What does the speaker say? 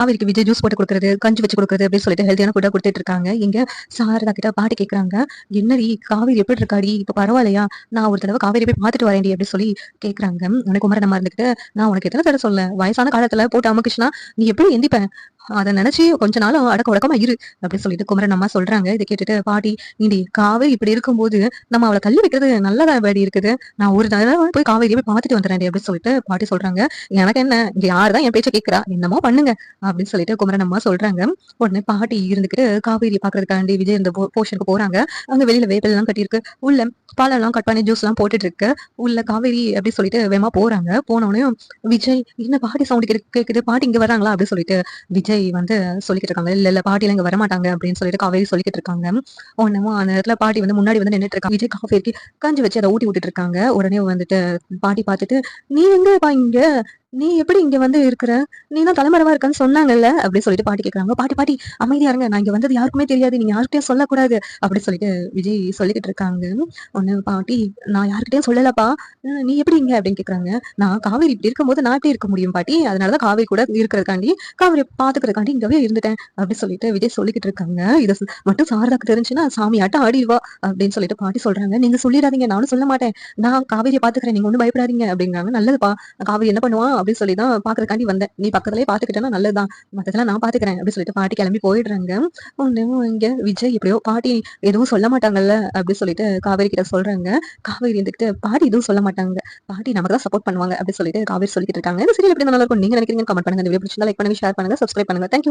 காவேரிக்கு விஜய் ஜூஸ் போட்டு கொடுக்குறது, கஞ்சி வச்சு கொடுக்குறது அப்படின்னு சொல்லிட்டு ஹெல்த்தியான ஃபுட்டா குடுத்துட்டு இருக்காங்க. இங்க சாரதா கிட்ட பாட்டி கேட்கறாங்க, "என்னடி காவேரி எப்படி இருக்காடி? இப்ப பரவாயில்லையா? நான் ஒரு தடவ காவேரிய போய் பார்த்துட்டு வரேன்டி" அப்படின்னு சொல்லி கேட்கறாங்க. உடனே குமரன் அம்மா இருந்துகிட்டு, "நான் உனக்கு எத்தன தடவ சொல்ல? வயசான காலத்துல போட்டு அமுக்குச்சுன்னா நீ எப்படி எந்திப்ப? அத நினைச்சு கொஞ்ச நாள் அடக்க ஒடுக்கமா இரு" அப்படின்னு சொல்லிட்டு குமரன் அம்மா சொல்றாங்க. இத கேட்டுட்டு பாட்டி, "ஏண்டி காவேரி இப்படி இருக்கும்போது நம்ம அவள தள்ளி வைக்கிறது நல்லதா பாடி இருக்குது? நான் ஒரு தடவ போய் காவேரிய போய் பார்த்துட்டு வந்துடுறேன்டி" அப்படின்னு சொல்லிட்டு பாட்டி சொல்றாங்க. "எனக்கு என்ன? இங்க யாரு தான் என் பேச்ச கேட்கிறா? என்னமோ பண்ணுங்க" அப்படின்னு சொல்லிட்டு குமரன் அம்மா சொல்றாங்க. உடனே பாட்டி இருந்துகிட்டு காவேரியை பாக்குறதுக்காண்டி விஜய் இந்த போர்ஷனுக்கு போறாங்க. அங்க வெளியில வேப்பில எல்லாம் கட்டியிருக்கு. உள்ள பழம் எல்லாம் கட் பண்ணி ஜூஸ் எல்லாம் போட்டுட்டு இருக்கு. உள்ள காவேரி அப்படி சொல்லிட்டு வேகமா போறாங்க. போன உடனே விஜய், "என்ன பாட்டி சவுண்ட் கேக்குது? பாட்டி இங்க வராங்களா?" அப்படின்னு சொல்லிட்டு விஜய் வந்து சொல்லிக்கிட்டு இருக்காங்க. "இல்ல இல்ல பாட்டி எல்லாம் இங்க வரமாட்டாங்க" அப்படின்னு சொல்லிட்டு காவேரி சொல்லிக்கிட்டு இருக்காங்க. உடனே அந்த இடத்துல பாட்டி வந்து முன்னாடி வந்து நின்னுட்டு இருக்காங்க. விஜய் காவேரிக்கு கஞ்சி வச்சு அதை ஊட்டி விட்டுட்டு இருக்காங்க. உடனே வந்துட்டு பாட்டி பார்த்துட்டு, "நீ எங்கப்பா இங்க? நீ எப்படி இங்க வந்து இருக்கிற? நீ தான் தலைமறைவா இருக்கன்னு சொன்னாங்கல்ல" அப்படின்னு சொல்லிட்டு பாட்டி கேட்கறாங்க. "பாட்டி பாட்டி அமைதியா இருங்க. நான் இங்க வந்தது யாருக்குமே தெரியாது. நீங்க யார்கிட்டயும் சொல்லக்கூடாது" அப்படி சொல்லிட்டு விஜய் சொல்லிக்கிட்டு இருக்காங்க. ஒண்ணு பாட்டி, "நான் யார்கிட்டயும் சொல்லலப்பா. நீ எப்படி இங்க?" அப்படின்னு கேட்கறாங்க. "நான் காவேரி இப்படி இருக்கும்போது நான் எப்படி இருக்க முடியும் பாட்டி? அதனாலதான் காவேரி கூட இருக்கிறதுக்காண்டி காவேரியை பாத்துக்கிறதுக்காண்டி இங்கவே இருந்துட்டேன்" அப்படி சொல்லிட்டு விஜய் சொல்லிக்கிட்டு இருக்காங்க. இத மட்டும் சாரதாக்கு தெரிஞ்சுன்னா சாமியாட்டம் ஆடிடுவா அப்படின்னு சொல்லிட்டு பாட்டி சொல்றாங்க. "நீங்க சொல்லிடாதீங்க. நானும் சொல்ல மாட்டேன். நான் காவேரியை பாத்துக்கிறேன். நீங்க ஒண்ணும் பயப்படாதீங்க" அப்படிங்கிறாங்க. "நல்லதுப்பா. காவேரி என்ன பண்ணுவான் அப்படின்னு சொல்லி தான் பாக்குறதுக்காண்டி வந்தேன். நீ பக்கத்துலயே பாத்துக்கிட்டேன்னா நல்லதுதான். மத்ததெல்லாம் நான் பாத்துக்கிறேன்" அப்படின்னு சொல்லிட்டு பாட்டி கிளம்பி போயிடுறாங்க. ஒண்ணும் இங்க விஜய் எப்படியோ பாட்டி எதுவும் சொல்ல மாட்டாங்கல்ல அப்படி சொல்லிட்டு காவேரி கிட்ட சொல்றாங்க. காவேரி இருந்துகிட்டு, "பாட்டி எதுவும் சொல்ல மாட்டாங்க. பாட்டி நமக்கு தான் சப்போர்ட் பண்ணுவாங்க" அப்படி சொல்லிட்டு காவேரி சொல்லிக்கிட்டு இருக்காங்க. இந்த சீரியல் எப்படி நல்லா இருக்கும் நீங்க நினைக்கிறீங்கன்னு கமெண்ட் பண்ணுங்க. இந்த வீடியோ பிடிச்சிருந்தா லைக் பண்ணுங்க, ஷேர் பண்ணுங்க, சப்ஸ்கிரைப் பண்ணுங்க. தேங்க்யூ.